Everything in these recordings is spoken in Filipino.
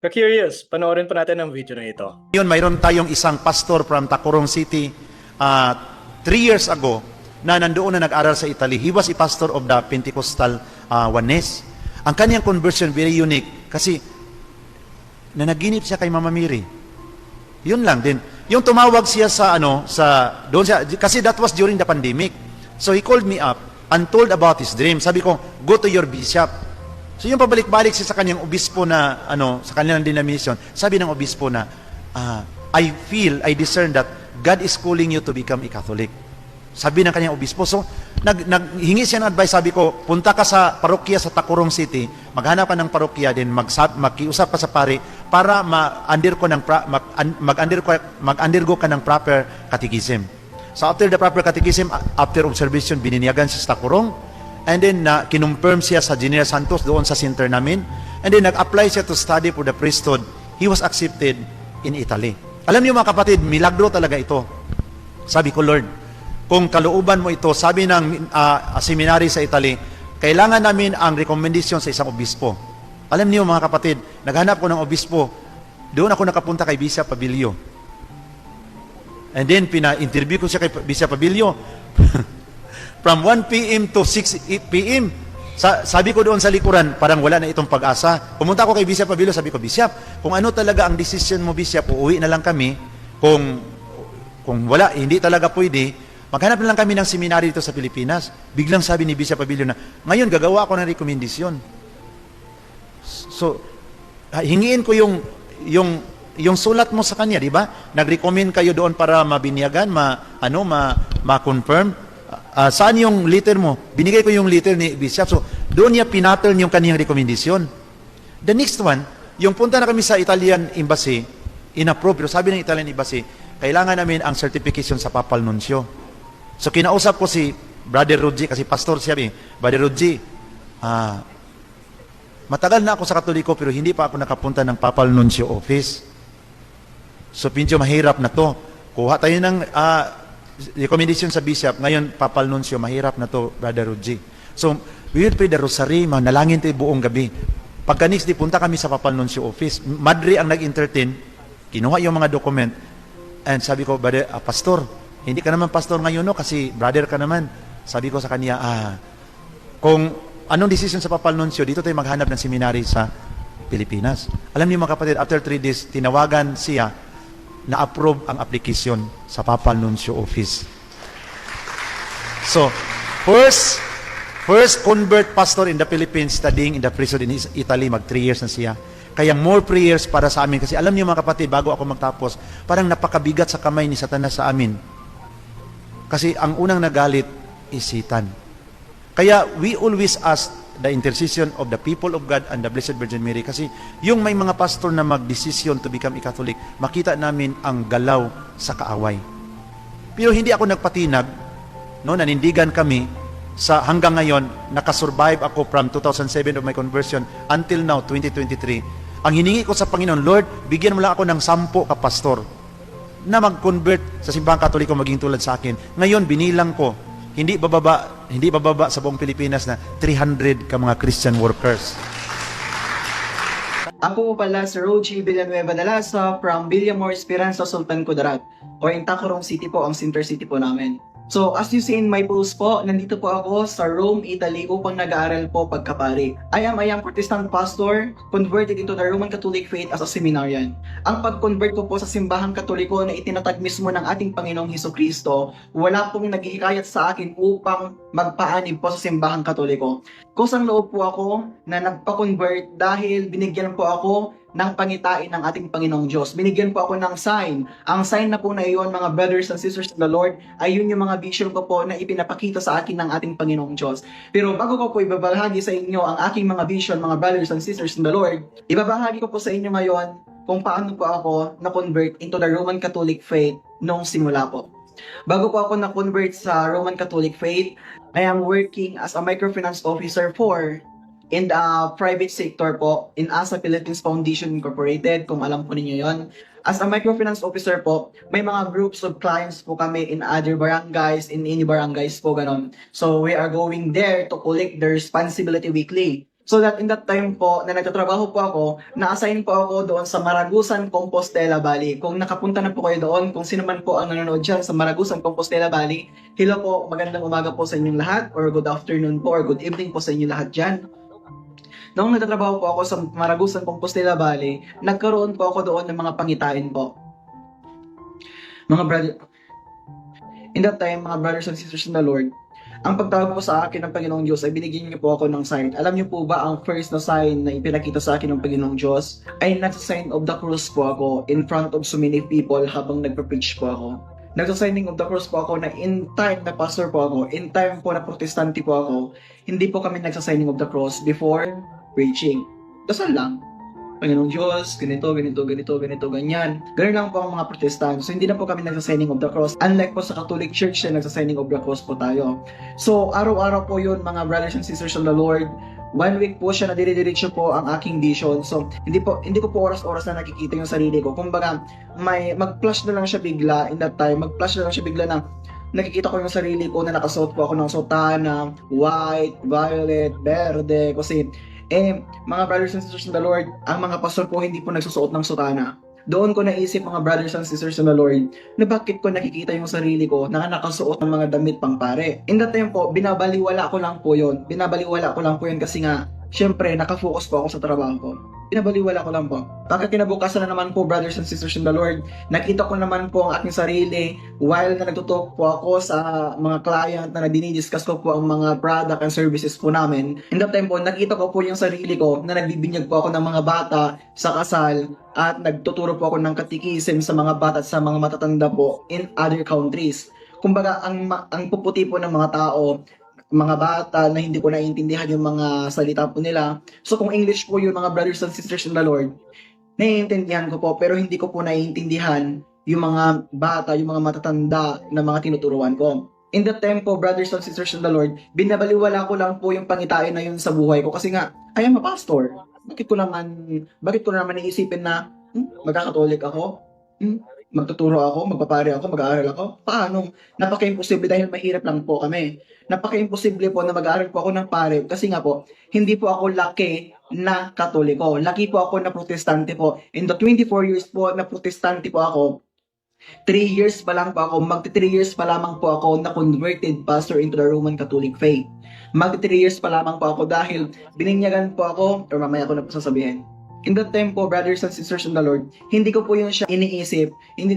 Ka-curious, panoorin pa natin ang video na ito. Yun, mayroon tayong isang pastor from Tacurong City 3 years ago na nandoon na nag-aral sa Italy. He was a pastor of the Pentecostal Oneness. Ang kanyang conversion very unique kasi nanaginip siya kay Mama Mary. Yun lang din. Yung tumawag siya sa doon siya, kasi that was during the pandemic. So he called me up and told about his dream. Sabi ko, go to your bishop. So yung pabalik-balik siya sa kanyang obispo na, sa kanyang denomination, sabi ng obispo na, I discern that God is calling you to become a Catholic. Sabi ng kanyang obispo. So, naghingi siya ng advice, sabi ko, punta ka sa parokya sa Tacurong City, maghanap ka ng parokya, din magkiusap ka sa pari, para mag-undergo ka ng proper catechism. So, after the proper catechism, after observation, bininyagan siya sa Tacurong, and then, kinumperm siya sa General Santos, doon sa center namin, and then, nag-apply siya to study for the priesthood. He was accepted in Italy. Alam niyo mga kapatid, milagro talaga ito. Sabi ko, Lord, kung kalooban mo ito, sabi ng seminary sa Italy, kailangan namin ang recommendation sa isang obispo. Alam niyo mga kapatid, naghanap ko ng obispo, doon ako nakapunta kay Bishop Pabilio. And then, pina-interview ko siya kay Bishop Pabilio. From 1 p.m. to 6 p.m., sabi ko doon sa likuran, parang wala na itong pag-asa. Pumunta ako kay Bishop Pabilio, sabi ko, Bishop, kung ano talaga ang decision mo, Bishop, uuwi na lang kami. Kung wala, hindi talaga pwede, maghanap na lang kami ng seminary dito sa Pilipinas. Biglang sabi ni Bishop Pabilio na, ngayon gagawa ako ng rekomendasyon. So, hingiin ko yung sulat mo sa kanya, di ba? Nag-recommend kayo doon para mabinyagan, ma-confirm. Saan yung letter mo? Binigay ko yung letter ni Bishop. So, doon niya pinattern yung kaniyang rekomendasyon. The next one, yung punta na kami sa Italian Embassy, inapprove. Pero sabi ng Italian Embassy, kailangan namin ang certification sa Papal Nuncio. So, kinausap ko si Brother Ruggie, kasi pastor siya, Brother Ruggie, matagal na ako sa Katoliko, pero hindi pa ako nakapunta ng Papal Nuncio Office. So, medyo mahirap na to. Kuha tayo ng recommendation sa Bishop. Ngayon, Papal Nuncio, mahirap na to, Brother Ruggie. So, we will pray the rosary, manalangin tayo buong gabi. Pagka next day, punta kami sa Papal Nuncio Office. Madre ang nag-entertain, kinuha yung mga document, and sabi ko, Brother, Pastor, hindi ka naman pastor ngayon, no? Kasi brother ka naman. Sabi ko sa kanya, kung anong decision sa Papal Nuncio, dito tayo maghanap ng seminary sa Pilipinas. Alam niyo mga kapatid, after 3 days, tinawagan siya, na-approve ang application sa Papal Nuncio Office. So, first convert pastor in the Philippines studying in the priesthood in Italy, mag 3 years na siya. Kaya more prayers para sa amin. Kasi alam niyo mga kapatid, bago ako magtapos, parang napakabigat sa kamay ni Satanas sa amin. Kasi ang unang nagalit is Satan. Kaya we always ask the intercession of the people of God and the Blessed Virgin Mary. Kasi yung may mga pastor na mag-decision to become a Catholic, makita namin ang galaw sa kaaway. Pero hindi ako nagpatinag, nanindigan kami, sa hanggang ngayon, nakasurvive ako from 2007 of my conversion until now, 2023. Ang hiningi ko sa Panginoon, Lord, bigyan mo lang ako ng 10 kapastor na mag-convert sa simbahang Katoliko maging tulad sa akin. Ngayon, binilang ko, hindi bababa sa buong Pilipinas na 300 ka mga Christian workers. Ako po pala si Roji Villanueva Dalasa from Villamor Esperanza, Sultan Kudarat, or in Tacurong City po, ang center city po namin. So, as you see in my post po, nandito po ako sa Rome, Italy upang nag-aaral po pagkapari. I am a young Protestant pastor, converted into the Roman Catholic faith as a seminarian. Ang pag-convert ko po sa simbahang Katoliko na itinatag mismo ng ating Panginoong Hesukristo, wala pong naghihikayat sa akin upang magpaanib po sa simbahang Katoliko. Kusang loob po ako na nagpa-convert dahil binigyan po ako ng pangitain ng ating Panginoong Diyos. Binigyan po ako ng sign. Ang sign na po na iyon, mga brothers and sisters of the Lord, ay yun yung mga vision ko po na ipinapakita sa akin ng ating Panginoong Diyos. Pero bago ko po ibabahagi sa inyo ang aking mga vision, mga brothers and sisters in the Lord, ibabahagi ko po sa inyo ngayon kung paano po ako na-convert into the Roman Catholic faith nung simula po. Bago po ako na-convert sa Roman Catholic faith, I am working as a microfinance officer in the private sector po, in ASA Philippines Foundation Incorporated, kung alam po ninyo yon. As a microfinance officer po, may mga groups of clients po kami in other barangays, in any barangays po, ganon. So, we are going there to collect the responsibility weekly. So that in that time po na nagtatrabaho po ako, na-assign po ako doon sa Maragusan, Compostela Valley. Kung nakapunta na po kayo doon, kung sino man po ang nanonood dyan sa Maragusan, Compostela Valley, hello po, magandang umaga po sa inyong lahat, or good afternoon po, or good evening po sa inyong lahat dyan. Noong nagtatrabaho po ako sa Maragusan, Compostela Valley, nagkaroon po ako doon ng mga pangitain po. Mga brother, in that time, mga brothers and sisters in the Lord, ang pagtawag po sa akin ng Panginoong Diyos ay binigyan niyo po ako ng sign. Alam niyo po ba ang first na sign na ipinakita sa akin ng Panginoong Diyos ay nasa sign of the cross po ako in front of so many people habang nagpa-preach po ako. Nagsa-signing of the cross po ako na in time na pastor po ako, in time po na protestante po ako, hindi po kami nagsa-signing of the cross before preaching. Dasal lang. Panginoong Diyos, ganito, ganyan. Ganun lang po ang mga protestant. So, hindi na po kami nagsa-signing of the cross. Unlike po sa Catholic Church na nagsa-signing of the cross po tayo. So, araw-araw po yun, mga brothers and sisters of the Lord. 1 week po siya na dire-diretso po ang aking vision. So, hindi ko po oras-oras na nakikita yung sarili ko. Kumbaga, mag-flash na lang siya bigla in that time. Mag-flash na lang siya bigla na nakikita ko yung sarili ko na nakasuot po ako ng sotana, white, violet, verde, kasi mga brothers and sisters in the Lord, ang mga pastor po hindi po nagsusuot ng sotana. Doon ko naisip, mga brothers and sisters in the Lord, na bakit ko nakikita yung sarili ko na nakasuot ng mga damit pang pare. In that time po, binabaliwala ko lang po yun. Kasi nga, syempre, nakafocus po ako sa trabaho ko. Binabaliwala ko lang po. Pagka kinabukasan na naman po, brothers and sisters in the Lord, nakita ko naman po ang aking sarili while na nagtutalk po ako sa mga client na dinidiscuss ko po ang mga product and services po namin. In that time po, nakita ko po yung sarili ko na nagbibinyag po ako ng mga bata sa kasal at nagtuturo po ako ng katikisim sa mga bata at sa mga matatanda po in other countries. Kumbaga, ang puputi po ng mga tao, mga bata na hindi ko naiintindihan yung mga salita po nila. So kung English po yung mga brothers and sisters in the Lord, naiintindihan ko po, pero hindi ko po naiintindihan yung mga bata, yung mga matatanda na mga tinuturuan ko. In that time po, brothers and sisters in the Lord, binabaliwala ko lang po yung pangitain na yun sa buhay ko kasi nga, I am a pastor. Bakit ko naman iisipin na magkakatolik ako? Magtuturo ako, magpapare ako, mag-aaral ako? Paano? Napaka-imposible dahil mahirap lang po kami. Napaka-imposible po na mag-aaral po ako ng pare kasi nga po, hindi po ako laki na katoliko. Laki po ako na protestante po. In the 24 years po na protestante po ako, 3 years pa lang po ako, magti 3 years pa lamang po ako na converted pastor into the Roman Catholic faith. Magti 3 years pa lamang po ako dahil bininyagan po ako, or mamaya ko na po sasabihin. In that time po, brothers and sisters in the Lord, hindi ko po yun siya iniisip.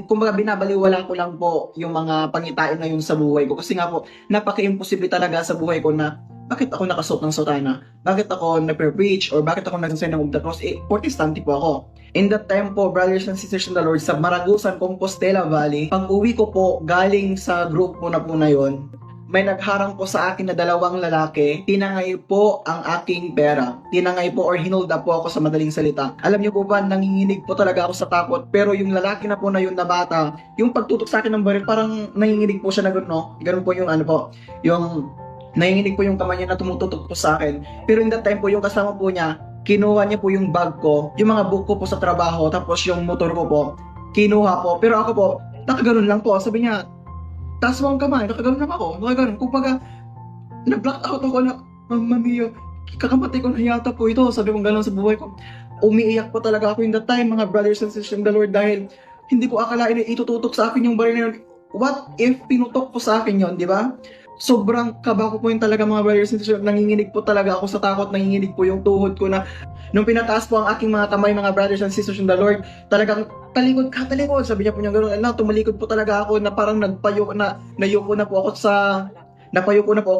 Kumbaga binabaliwala ko lang po yung mga pangitain na yun sa buhay ko. Kasi nga po, napaka-imposible talaga sa buhay ko na bakit ako nakasuot ng sotana? Bakit ako nagpe-preach? Or bakit ako nagsasign ng the cross? Protestante po ako. In that time po, brothers and sisters in the Lord, sa Maragusan, Compostela Valley, pag uwi ko po galing sa group po na yun, may nagharang po sa akin na 2 lalaki, tinangay po ang aking pera. Tinangay po or hinold up po ako sa madaling salita. Alam niyo po ba, nanginginig po talaga ako sa takot, pero yung lalaki na po na yun na bata, yung pagtutok sa akin ng baril, parang nanginginig po siya na gano'n, no? Ganun po yung yung nanginginig po yung kamay niya na tumututok po sa akin. Pero in that time po, yung kasama po niya, kinuha niya po yung bag ko, yung mga book ko po sa trabaho, tapos yung motor ko po, kinuha po. Pero ako po, nakaganon lang po. Sabi niya, taas mo ang kamay, nakaganon lang ako. Nakaganon. Kumbaga, na-black out ako na, Mamma Mia, kakamatay ko na yata po ito. Sabi kong gano'n sa buhay ko. Umiiyak po talaga ako in that time, mga brothers and sisters in the Lord, dahil hindi ko akalain na itututok sa akin yung baril na yun. What if pinutok po sa akin yun, di ba? Sobrang kaba ko po yun talaga, mga brothers and sisters. Nanginginig po talaga ako sa takot, nanginginig po yung tuhod ko na nung pinataas po ang aking mga kamay, mga brothers and sisters in the Lord, talagang talikod ka, talikod. Sabi niya po niya gano'n, tumalikod po talaga ako na parang nayuko na po ako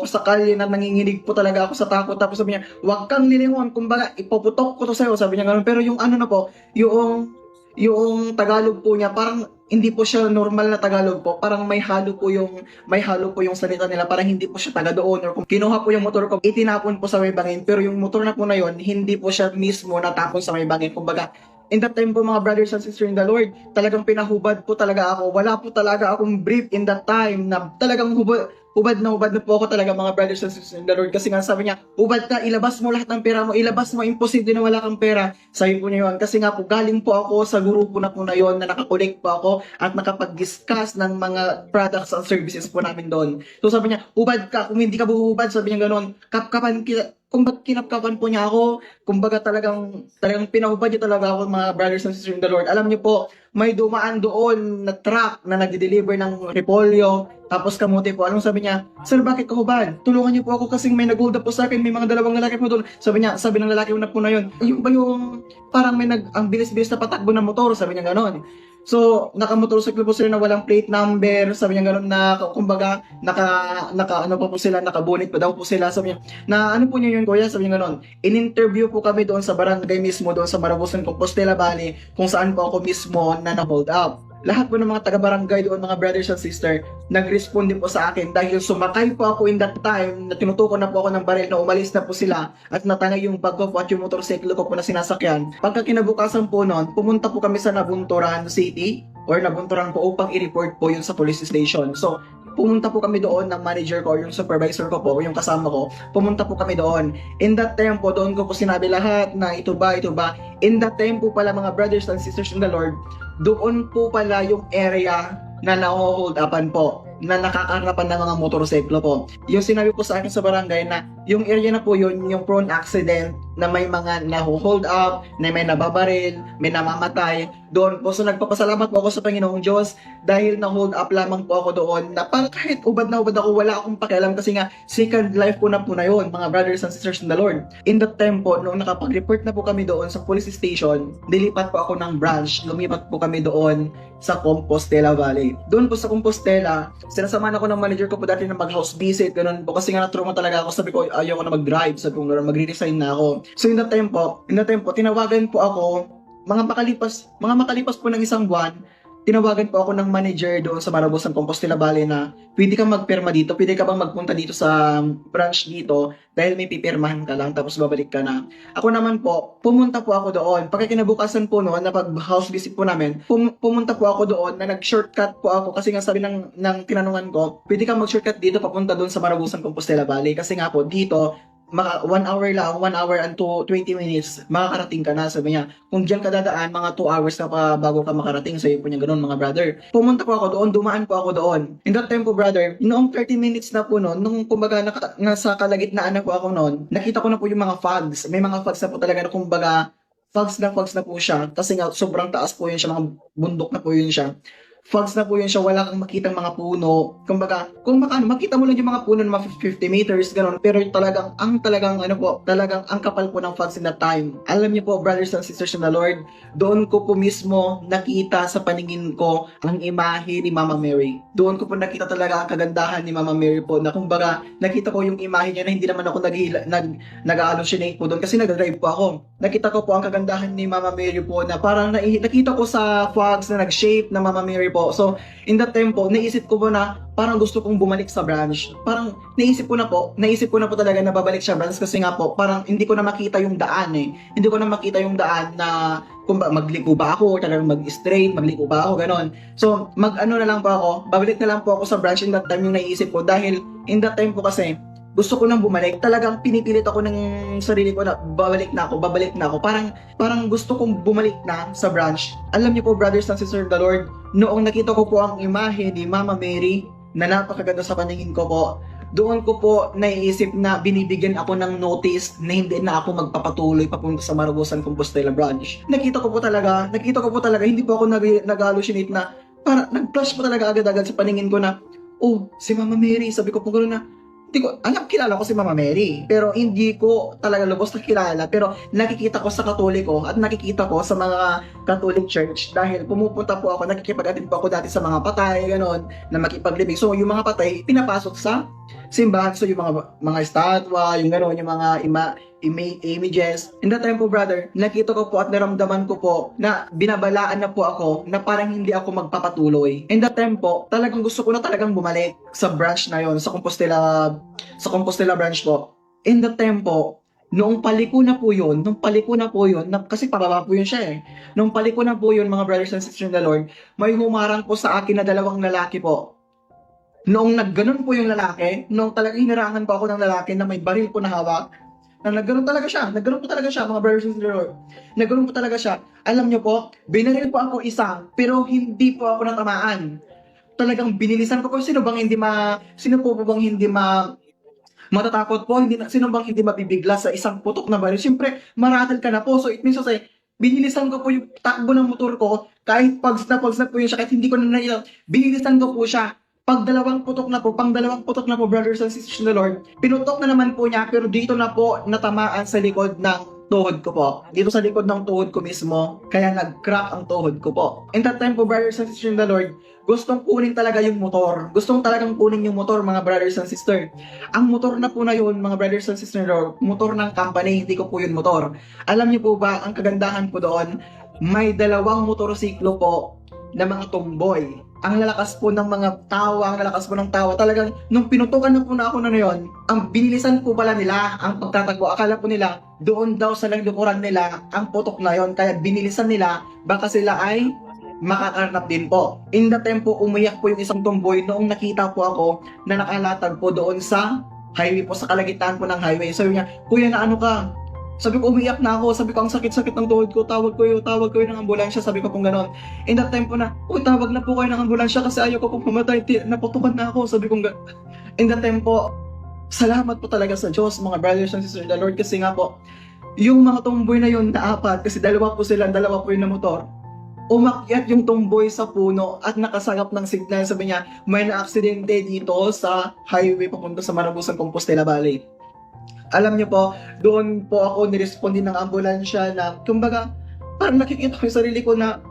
sa kalye na nanginginig po talaga ako sa takot. Tapos sabi niya, huwag kang lilingon, kumbaga ipuputok ko to sa'yo, sabi niya gano'n. Pero yung yung Tagalog po niya, parang hindi po siya normal na Tagalog po. Parang may halo po yung salita nila. Parang hindi po siya taga doon. Or kung kinuha po yung motor ko, itinapon po sa may bangin. Pero yung motor na po na yun, hindi po siya mismo natapon sa may bangin. Kumbaga, in that time po, mga brothers and sisters in the Lord, talagang pinahubad po talaga ako. Wala po talaga akong brief in that time na talagang hubad na po ako talaga, mga brothers and sisters in the Lord. Kasi nga sabi niya, hubad ka, ilabas mo lahat ng pera mo, ilabas mo, imposible na wala kang pera. Sabi po niya yun. Kasi nga po, galing po ako sa grupo na po na yun, na nakakolect po ako at nakapag-discuss ng mga products and services po namin doon. So sabi niya, hubad ka, kung hindi ka buhubad, sabi niya gano'n, kapkapan kita, kumbaga kinapkapan po niya ako, kumbaga talagang pinahubad niya talaga ako mga brothers and sisters in the Lord. Alam niyo po, may dumaan doon na truck na nagde-deliver ng repolyo, tapos kamote po. Anong sabi niya? Sir, bakit kahubad? Tulungan niyo po ako kasi may nag-hold up po sa akin, may mga dalawang lalaki po doon. Sabi ng lalaki na po na yun, yung ba yung parang ang bilis-bilis na patakbo ng motor, sabi niya gano'n. So, naka-motorcycle po sila na walang plate number, sabi niya gano'n na, kumbaga, ano pa po sila, nakabunit pa daw po sila, sabi niya, na ano po niyo yun, kuya, sabi niya gano'n, in-interview po kami doon sa barangay mismo, doon sa Marabusan, Compostela Valley, kung saan po ako mismo na na-hold up. Lahat po ng mga taga-barangay doon, mga brothers and sisters, nag-responde po sa akin dahil sumakay po ako in that time na tinutukan na po ako ng baril na umalis na po sila at natangay yung bag ko po at yung motorsiklo ko po na sinasakyan. Pagka kinabukasan po noon, pumunta po kami sa Nabunturan City or Nabunturan po upang i-report po yun sa police station. So, pumunta po kami doon ng manager ko, yung supervisor ko po, yung kasama ko, pumunta po kami doon. In that time po, doon ko po sinabi lahat na ito ba. In that time po pala mga brothers and sisters in the Lord, doon po pala yung area na na-hold upan po, na nakakarapan ng mga motorsiklo po. Yung sinabi po sa akin sa barangay na yung area na po yun, yung prone accident, na may mga na-hold up, na may nababaril, may namamatay, doon po. So nagpapasalamat po ako sa Panginoong Diyos dahil na-hold up lamang po ako doon na parang kahit ubad na ubad ako, wala akong pakialam kasi nga second life po na yun, mga brothers and sisters in the Lord. In that time po, nung nakapag-report na po kami doon sa police station, dilipat po ako ng branch, lumipat po kami doon sa Compostela Valley. Doon po sa Compostela, sinasamahan ako ng manager ko po dati na mag-house visit, ganun po, kasi nga na-trauma talaga ako, sabi ko, ayaw ko na mag-drive, sabi ko, magre-resign na ako. So in that time po, tinawagan po ako, mga makalipas po ng isang buwan, tinawagan po ako ng manager doon sa Marabusan, Compostela Valley na pwede kang magpirma dito, pwede ka bang magpunta dito sa branch dito dahil may pipirmahan ka lang tapos babalik ka na. Ako naman po, pumunta po ako doon. Pagkakinabukasan po noon na pag house visit po namin, pumunta po ako doon na nag-shortcut po ako kasi nga sabi ng tinanungan ko, pwede kang mag-shortcut dito papunta doon sa Marabusan, Compostela Valley kasi nga po dito 1 hour lang, 1 hour and 20 minutes, makakarating ka na. Sabi niya, kung diyan ka dadaan, mga 2 hours ka pa bago ka makarating. Sabi po niya ganun, mga brother. Pumunta po ako doon, dumaan po ako doon. In that time po, brother, noong 30 minutes na po noon, nung kumbaga nasa kalagitnaan na po ako noon, nakita ko na po yung mga fogs. May mga fogs na po talaga na kumbaga, fogs na po siya. Kasi nga, sobrang taas po yun siya, mga bundok na po yun siya. Fogs na po yun siya, wala kang makitang mga puno. Kumbaga, kung makita mo lang yung mga puno ng mga 50 meters, gano'n. Pero talagang ang kapal po ng fogs in that time. Alam niyo po, brothers and sisters in the Lord, doon ko po mismo nakita sa paningin ko ang imahe ni Mama Mary. Doon ko po nakita talaga ang kagandahan ni Mama Mary po, na kumbaga, nakita ko yung imahe niya na hindi naman ako nag-hallucinate po doon kasi nag-drive po ako. Nakita ko po ang kagandahan ni Mama Mary po na parang nakita ko sa fogs na nag-shape na Mama Mary po. So, in that time po, naisip ko po na parang gusto kong bumalik sa branch. Parang naisip ko na po talaga na babalik sa branch kasi nga po, parang hindi ko na makita yung daan eh. Hindi ko na makita yung daan na kung magliko ba ako, talagang mag-straight, magliko ba ako, ganon. So, na lang po ako, babalik na lang po ako sa branch in that time yung naisip ko dahil in that time po kasi, gusto ko nang bumalik. Talagang pinipilit ako ng sarili ko na babalik na ako. Parang gusto kong bumalik na sa branch. Alam niyo po, brothers and sisters of the Lord, noong nakita ko po ang imahe ni Mama Mary na napakaganda sa paningin ko po, doon ko po naiisip na binibigyan ako ng notice na hindi na ako magpapatuloy papunta sa Marabusan, Compostela branch. Nakita ko po talaga, hindi po ako nag-hallucinate na, parang nag-flash po talaga agad-agad sa paningin ko na, oh, si Mama Mary, sabi ko po gano'n na, hindi ko, kilala ko si Mama Mary, pero hindi ko talaga lubos na kilala, pero nakikita ko sa Katoliko at nakikita ko sa mga Catholic Church dahil pumupunta po ako, nakikipag-attend po ako dati sa mga patay, gano'n, na makipaglibing. So, yung mga patay, pinapasok sa simbahan. So, yung mga estatwa, yung gano'n, yung mga images. In that time po, brother, nakita ko po at naramdaman ko po na binabalaan na po ako na parang hindi ako magpapatuloy. In that time po, talagang gusto ko na talagang bumalik sa branch na yon, sa Compostela branch po. In that time po, noong paliko na po yun, kasi pababa po yun siya eh. Noong paliko na po yun, mga brothers and sisters in the Lord, may humarang po sa akin na 2 lalaki po. Noong nagganon po yung lalaki, noong talagang hinarangan po ako ng lalaki na may baril po na hawak, na nagganon po talaga siya, mga brothers and sisters in the Lord. Nagganon po talaga siya. Alam niyo po, binaril po ako isa, pero hindi po ako natamaan. Talagang binilisan ko po, sino po bang hindi Matatakot po, sino bang hindi mabibigla sa isang putok na baril? Siyempre, marattle ka na po. So it means to say, binilisan ko po yung takbo ng motor ko, kahit pags na po yun siya, kahit hindi ko na nailang, binilisan ko po siya. Pang dalawang putok na po, brothers and sisters in the Lord, pinutok na naman po niya, pero dito na po natamaan sa likod ng tuhod ko po. Dito sa likod ng tuhod ko mismo, kaya nag-crack ang tuhod ko po. In that time po, brothers and sisters in the Lord, gustong kunin talaga yung motor. Gustong talagang kunin yung motor, mga brothers and sisters. Ang motor na po na yun, mga brothers and sisters, motor ng company, hindi ko po yun motor. Alam niyo po ba, ang kagandahan po doon, may dalawang motorsiklo po na mga tomboy. Ang lalakas po ng mga tawa, ang lalakas po ng tawa. Talagang, nung pinutukan na po na ako na yun, ang binilisan po pala nila, ang pagtatagpo. Akala po nila, doon daw sa lingkuran nila, ang putok na yon. Kaya binilisan nila, baka sila ay makakarnap din po. In the tempo, umiyak po yung isang tomboy noong nakita po ako na nakalatag po doon sa highway po, sa kalagitnaan po ng highway. Sabi niya, kuya na ano ka? Sabi ko, umiyak na ako. Sabi ko, ang sakit-sakit ng tuhod ko. Tawag ko yun ng ambulansya. Sabi ko pong ganon. In that time po na, tawag na po kayo ng ambulansya kasi ayaw ko pong pumatay. Naputukan na ako. Sabi ko, in that time po, salamat po talaga sa Diyos, mga brothers and sisters, the Lord. Kasi nga po, yung mga tomboy na yun na apat, kasi dalawa po yun na motor, umakyat yung tomboy sa puno at nakasagap ng signal. Sabi niya, may na-aksidente dito sa highway papunta sa Marabusan, Compostela Valley. Alam niyo po, doon po ako nirespond din ng ambulansya na, kumbaga, parang nakikita ko yung sarili ko na,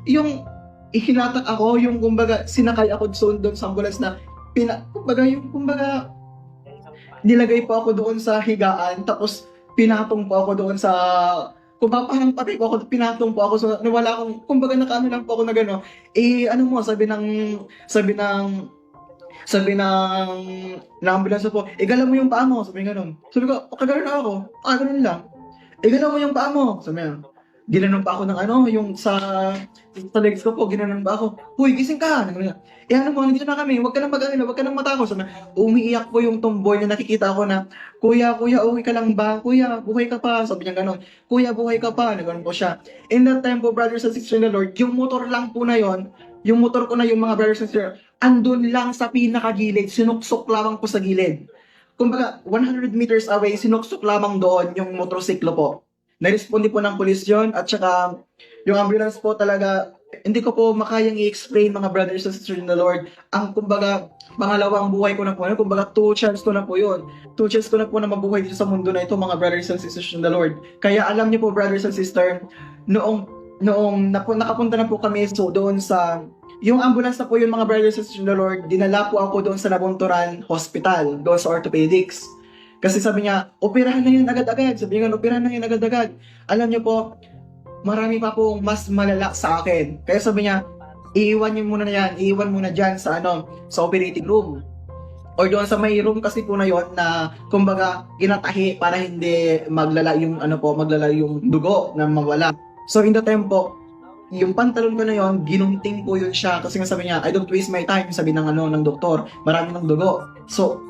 yung ihinatak ako, yung kumbaga, sinakay ako doon sa ambulance na, kumbaga, nilagay po ako doon sa higaan, tapos pinatong po ako doon sa, parang patay po ako, pinatong po ako, so nawala akong, kumbaga nakaano lang po ako na gano'n, sabi ng ambulance po, igalaw mo yung paa mo, sabi gano'n. Sabi ko, kagano'n na ako, gano'n lang. Igalaw mo yung paa mo, sabi niya. Ginanon pa ako ng yung sa legs ko po, ginanon pa ako. Huy, gising ka! Ano mo, nandito na kami, huwag ka nang mag-alala, huwag ka nang matakot. Sabi niya, umiiyak po yung tomboy na nakikita ko na, Kuya, okay ka lang ba? Kuya, buhay ka pa. Sabi niya gano'n, Kuya, buhay ka pa. Nagano'n po siya. In that time po, brothers and sisters in the Lord, yung motor lang po na yon, yung motor ko na yung mga brothers and sisters, andun lang sa pinakagilid, sinuksok lamang po sa gilid. Kumbaga, 100 meters away, sinuksok lamang doon yung motorsiklo po. Na-respondi po ng pulis yun, at saka yung ambulance po talaga, hindi ko po makayang i-explain, mga brothers and sisters in the Lord. Ang kumbaga, pangalawang buhay ko na po, kumbaga 2 chance ko na po yun. 2 chance ko na po na mabuhay dito sa mundo na ito, mga brothers and sisters in the Lord. Kaya alam niyo po, brothers and sisters, noong nakapunta na po kami doon sa yung ambulance na po yun, mga brothers and sisters in the Lord, dinala po ako doon sa Nabunturan Hospital, doon sa orthopedics. Kasi sabi niya, operahan na yun agad-agad. Sabi niya, operahan na yun agad-agad. Alam niyo po, marami pa pong mas malala sa akin. Kaya sabi niya, iiwan niyo muna na yan, iiwan muna dyan sa sa operating room. Or doon sa may room kasi po na yon na, kumbaga, ginatahi para hindi maglala yung dugo na mawala. So in the time po, yung pantalon ko na yon, ginunting po yun siya kasi nga sabi niya, I don't waste my time, sabi ng ng doktor, marami ng dugo. So,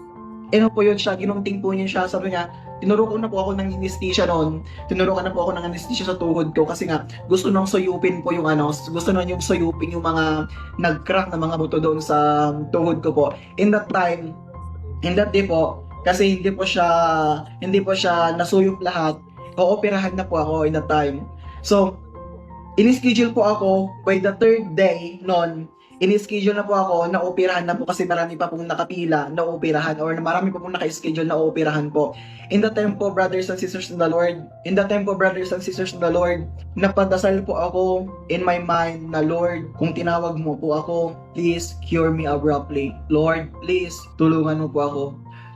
po yun siya, ginunting po niya siya, sabi niya, tinurukan na po ako ng anesthesia noon, tinurukan na po ako ng anesthesia sa tuhod ko kasi nga gusto nang suyupin po yung gusto nang yung suyupin yung mga nag-crack na mga buto doon sa tuhod ko po. In that day po, kasi hindi po siya nasuyop lahat, ooperahan na po ako in that time. So, in-schedule po ako by the 3rd day noon, in-schedule na po ako na operahan na po kasi marami pa pong nakapila na operahan or marami pa pong naka-schedule na operahan po. In the time po, brothers and sisters in the Lord, napadasal po ako in my mind na, Lord, kung tinawag mo po ako, please cure me abruptly. Lord, please, tulungan mo po ako.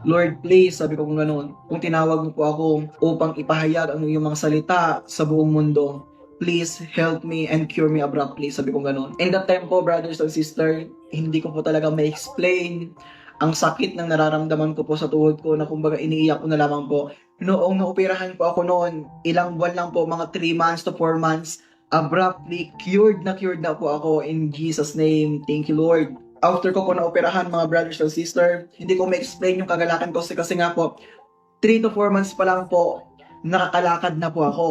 Lord, please, sabi ko kung gano'n, kung tinawag mo po ako upang ipahayag ang iyong mga salita sa buong mundo, please help me and cure me abruptly, sabi ko gano'n. In that time po, brothers and sisters, hindi ko po talaga ma-explain ang sakit ng nararamdaman ko po sa tuhod ko na kumbaga iniiyak ko na lamang po. Noong naoperahan po ako noon, ilang buwan lang po, mga 3 months to 4 months, abruptly cured na po ako in Jesus' name. Thank you, Lord. After ko po naoperahan, mga brothers and sisters, hindi ko ma-explain yung kagalakan ko kasi nga po, 3 to 4 months pa lang po, nakakalakad na po ako.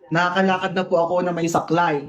Nakakalakad na po ako na may saklay.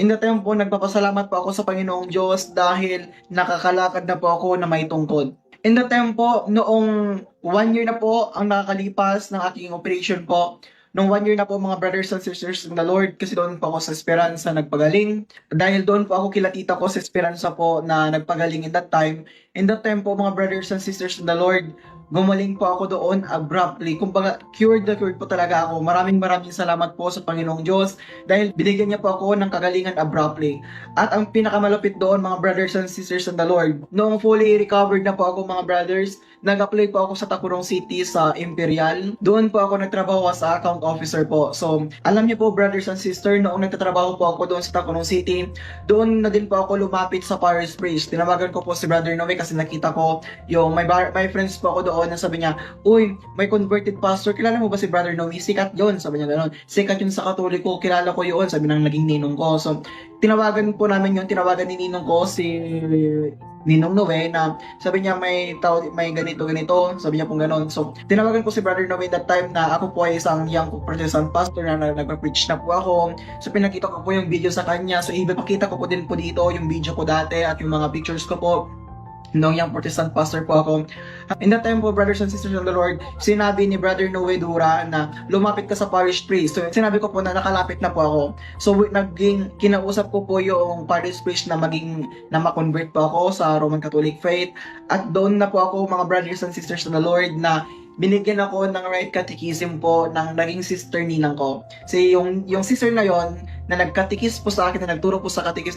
In the time po, nagpapasalamat po ako sa Panginoong Diyos dahil nakakalakad na po ako na may tungkod. In the time po, noong 1 year na po ang nakakalipas ng aking operation po. Nung 1 year na po mga brothers and sisters in the Lord, kasi doon po ako sa Esperanza nagpagaling. Dahil doon po ako kila tita ko sa Esperanza po na nagpagaling in that time. In that time po mga brothers and sisters in the Lord, gumaling po ako doon abruptly. Kumbaga, cured na cured po talaga ako. Maraming salamat po sa Panginoong Diyos dahil binigyan niya po ako ng kagalingan abruptly. At ang pinakamalupit doon mga brothers and sisters in the Lord, noong fully recovered na po ako mga brothers, nag-apply po ako sa Tacurong City sa Imperial. Doon po ako nagtrabaho sa account officer po. So, alam niyo po brothers and sisters, noong nagtatrabaho po ako doon sa Tacurong City, doon na din po ako lumapit sa Paris Priest. Tinawagan ko po si Brother Noe kasi nakita ko yung may friends po ako doon na sabi niya, uy, may converted pastor, kilala mo ba si Brother Noe? Sikat yon, sabi niya gano'n. Sikat yun sa Katoliko, kilala ko yun, sabi ng naging ninong ko. So, tinawagan po namin yun, tinawagan ni ninong ko si Ninong Noe na sabi niya may ganito, sabi niya pong gano'n. So, tinawagan ko si Brother Noe that time na ako po ay isang young Protestant pastor na nagpa-preach na po ako. So, pinakita ko po yung video sa kanya. So, ipapakita ko po din po dito yung video ko dati at yung mga pictures ko po nung young Protestant pastor po ako. In that time po, brothers and sisters of the Lord, sinabi ni Brother Noe Dura na lumapit ka sa parish priest. So, sinabi ko po na nakalapit na po ako. So, kinausap ko po yung parish priest na ma-convert po ako sa Roman Catholic faith. At doon na po ako, mga brothers and sisters of the Lord, na binigyan ako ng right catechism po ng naging sister ninang ko. Kasi yung sister na yon na nagkatikis po sa akin, na nagturo po sa katikis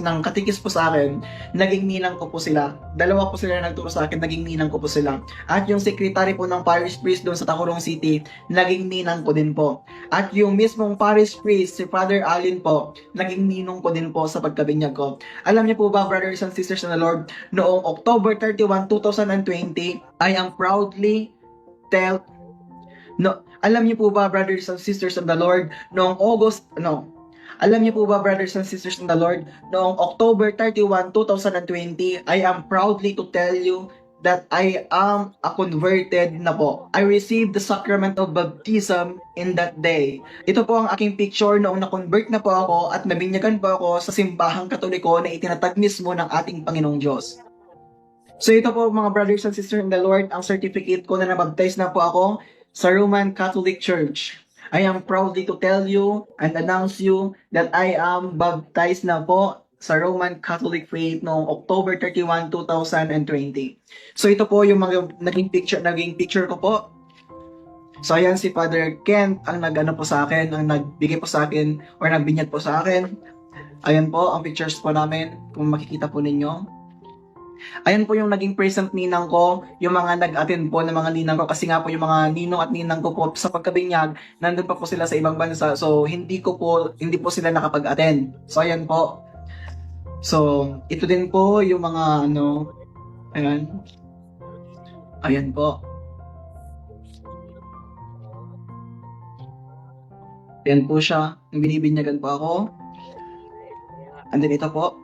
po sa akin, naging ninang ko po sila. Dalawa po sila na nagturo sa akin, naging ninang ko po sila. At yung secretary po ng parish priest doon sa Tacurong City, naging ninang ko din po. At yung mismong parish priest, si Father Alin po, naging ninong ko din po sa pagkabinyag ko. Alam niyo po ba, brothers and sisters in the Lord, noong October 31, 2020, I am proudly alam niyo po ba, brothers and sisters in the Lord, noong October 31, 2020, I am proudly to tell you that I am a converted na po. I received the sacrament of baptism in that day. Ito po ang aking picture noong na-convert na po ako at nabinyagan po ako sa simbahang Katoliko na itinatag mismo ng ating Panginoong Diyos. So ito po mga brothers and sisters in the Lord, ang certificate ko na nabaptize na po ako sa Roman Catholic Church. I am proudly to tell you and announce you that I am baptized na po sa Roman Catholic faith noong October 31, 2020. So ito po yung mga naging picture ko po. So ayan si Father Kent ang nag-ano po sa akin, ang nagbigay po sa akin or nagbinyag po sa akin. Ayan po ang pictures po namin kung makikita po ninyo. Ayan po yung naging present ninang ko, yung mga nag-attend po ng mga ninang ko kasi nga po yung mga ninong at ninang ko po sa pagkabinyag, nandun pa po sila sa ibang bansa. So hindi po sila nakapag-attend. So ayan po. So ito din po yung mga ayan. Ayan po. Ayan po siya. Binibinyagan po ako. And then ito po.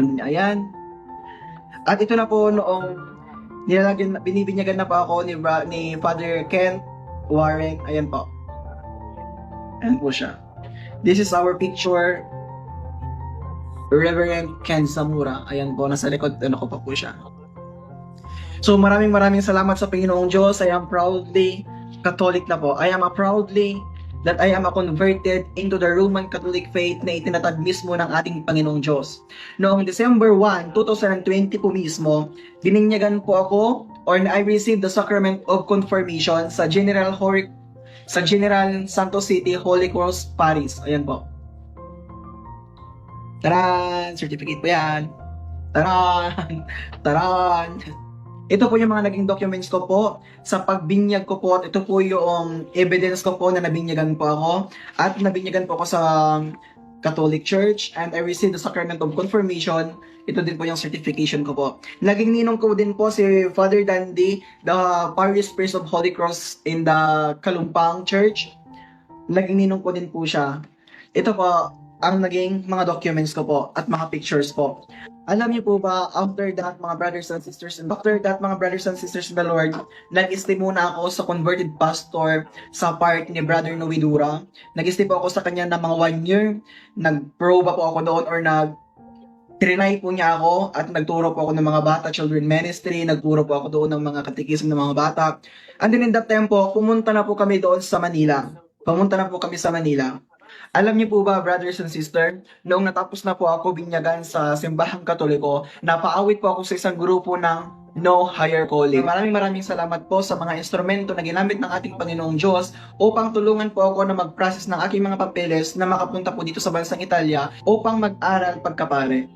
Ayan. At ito na po noong binibinyagan na po ako ni Father Kent Warren. Ayan po. Ayan po siya. This is our picture. Reverend Ken Zamora. Ayan po, nasa likod ko pa po siya. So maraming salamat sa Panginoong Diyos. I am proudly Catholic na po. I am proudly that I am converted into the Roman Catholic faith na itinatag mismo ng ating Panginoong Diyos. Noong December 1, 2020 po mismo, bininyagan po ako or I received the sacrament of confirmation sa General Santos City Holy Cross Paris. Ayan po. Taran! Certificate po yan. Taran! Taran! Ito po yung mga naging documents ko po sa pagbinyag ko po. Ito po yung evidence ko po na nabinyagan po ako. At nabinyagan po ako sa Catholic Church and I received the sacrament of confirmation. Ito din po yung certification ko po. Naging ninong ko din po si Father Dandy, the parish priest of Holy Cross in the Kalumpang Church. Naging ninong ko din po siya. Ito po ang naging mga documents ko po at mga pictures po. Alam niyo po ba, after that mga brothers and sisters in the Lord, nag-stay muna ako sa converted pastor sa part ni Brother Noe Dura. Nag-stay po ako sa kanya ng mga 1 year. Nag-proba po ako doon or trinay po niya ako at nagturo po ako ng mga bata, children ministry, nagturo po ako doon ng mga katekism ng mga bata. And then in that time po, pumunta na po kami doon sa Manila. Pumunta na po kami sa Manila. Alam niyo po ba, brothers and sisters, noong natapos na po ako binyagan sa Simbahang Katoliko, napaawit po ako sa isang grupo ng No Higher Calling. Maraming salamat po sa mga instrumento na ginamit ng ating Panginoong Diyos upang tulungan po ako na mag-process ng aking mga papeles na makapunta po dito sa bansang Italia upang mag-aral pagkapare.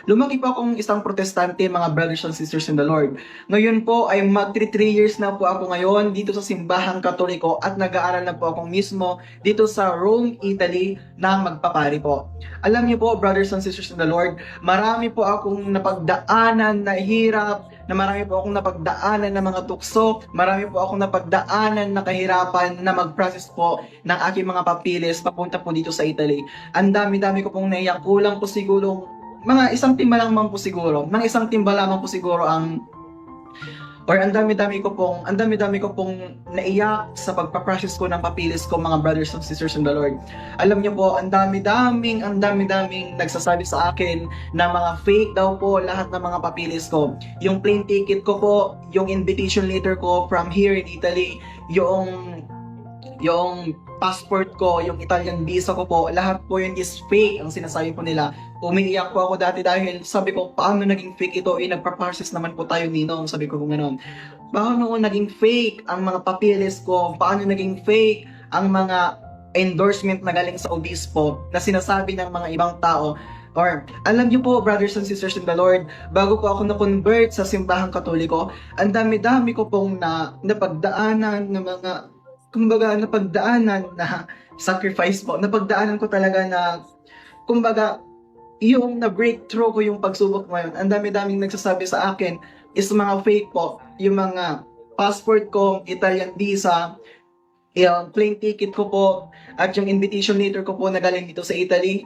Lumaki po akong isang protestante, mga brothers and sisters in the Lord. Ngayon po ay mag-3 years na po ako ngayon dito sa Simbahang Katoliko at nag-aaral na po akong mismo dito sa Rome, Italy na magpapari po. Alam niyo po, brothers and sisters in the Lord, marami po akong napagdaanan na hirap, na marami po akong napagdaanan na mga tukso, marami po akong napagdaanan na kahirapan na mag-process po ng aking mga papilis papunta po dito sa Italy. Ang dami-dami ko pong naiyak, kulang po siguro mga isang timba lang po siguro, mga isang timba lamang po siguro ang ang dami-dami ko pong naiyak sa pagpaprocess ko ng papilis ko, mga brothers and sisters in the Lord. Alam niyo po, ang dami-daming nagsasabi sa akin na mga fake daw po lahat ng mga papilis ko. Yung plane ticket ko po, yung invitation letter ko from here in Italy, yung passport ko, yung Italian visa ko po, lahat po yun is fake ang sinasabi po nila. Umiiyak po ako dati dahil sabi ko, paano naging fake ito? Nagpa-process naman po tayo, Ninong. Sabi ko gano'n. Paano naging fake ang mga papilis ko? Paano naging fake ang mga endorsement na galing sa obispo na sinasabi ng mga ibang tao? Or, alam niyo po, brothers and sisters in the Lord, bago po ako na-convert sa Simbahang Katoliko, ang dami-dami ko pong napagdaanan ng mga, kumbaga, napagdaanan na sacrifice po. Napagdaanan ko talaga na, kumbaga, yung na-breakthrough ko yung pagsubok ngayon, ang dami-daming nagsasabi sa akin is mga fake po. Yung mga passport ko, Italian visa, yung plane ticket ko po, at yung invitation letter ko po na galing dito sa Italy,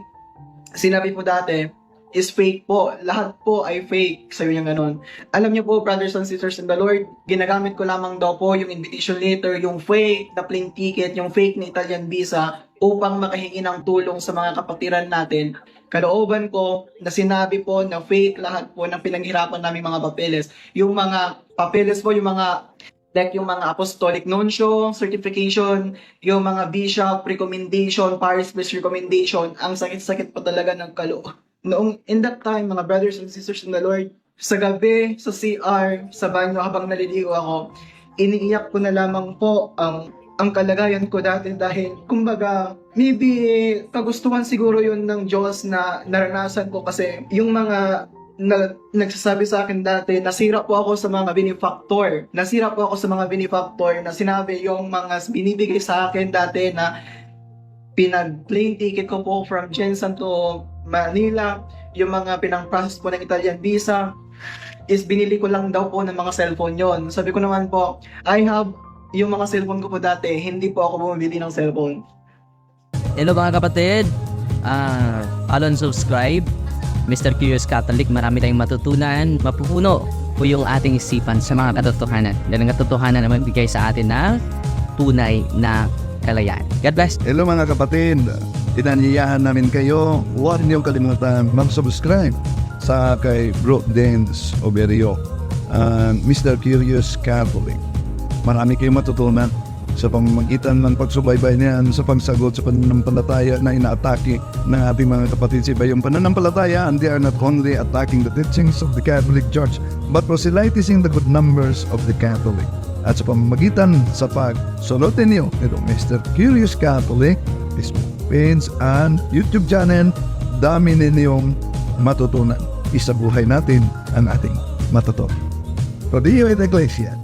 sinabi po dati, is fake po. Lahat po ay fake. Sabi niya ganun. Alam niyo po, brothers and sisters in the Lord, ginagamit ko lamang daw po yung invitation letter, yung fake na plane ticket, yung fake na Italian visa, upang makahingi ng tulong sa mga kapatiran natin. Kalooban ko na sinabi po na fake lahat po ng pinaghirapan namin mga papeles. Yung mga papeles po, yung mga like yung mga apostolic nuncio, certification, yung mga bishop recommendation, parish priest recommendation, ang sakit-sakit pa talaga ng kalooban. Noong in that time, mga brothers and sisters in the Lord, sa gabi, sa CR, sa banyo habang naliligo ako, iniiyak ko na lamang po ang kalagayan ko dati dahil, kumbaga, maybe kagustuhan siguro yun ng Diyos na naranasan ko kasi yung mga nagsasabi sa akin dati, nasira po ako sa mga benefactor. Nasira po ako sa mga benefactor na sinabi yung mga binibigay sa akin dati na pinag-plane ticket ko po from Jensen to Manila, yung mga pinang-process po ng Italian visa, is binili ko lang daw po ng mga cellphone yon. Sabi ko naman po, I have yung mga cellphone ko po dati, hindi po ako bumibili ng cellphone. Hello mga kapatid, follow and subscribe Mr. Curious Catholic. Marami tayong matutunan, mapupuno po yung ating isipan sa mga katotohanan. Dahil ang katotohanan na magbigay sa atin ng tunay na kalayaan. God bless. Hello mga kapatid, inanyayahan namin kayo, huwag niyong kalimutan mag-subscribe sa kay Bro Dance Oberio, Mr. Curious Catholic. Marami kayong matutunan sa pamamagitan ng pagsubaybay niyan sa pagsagot sa pananampalataya na inaatake ng ating mga kapatid sa iba. Yung pananampalataya, and they are not only attacking the teachings of the Catholic Church, but proselytizing the good numbers of the Catholic. At sa pamamagitan sa pagsunutin niyo ito, Mr. Curious Catholic, Facebook page and YouTube channel, dami ninyong matutunan. Isabuhay natin ang ating matutunan. Rodillo et Iglesia.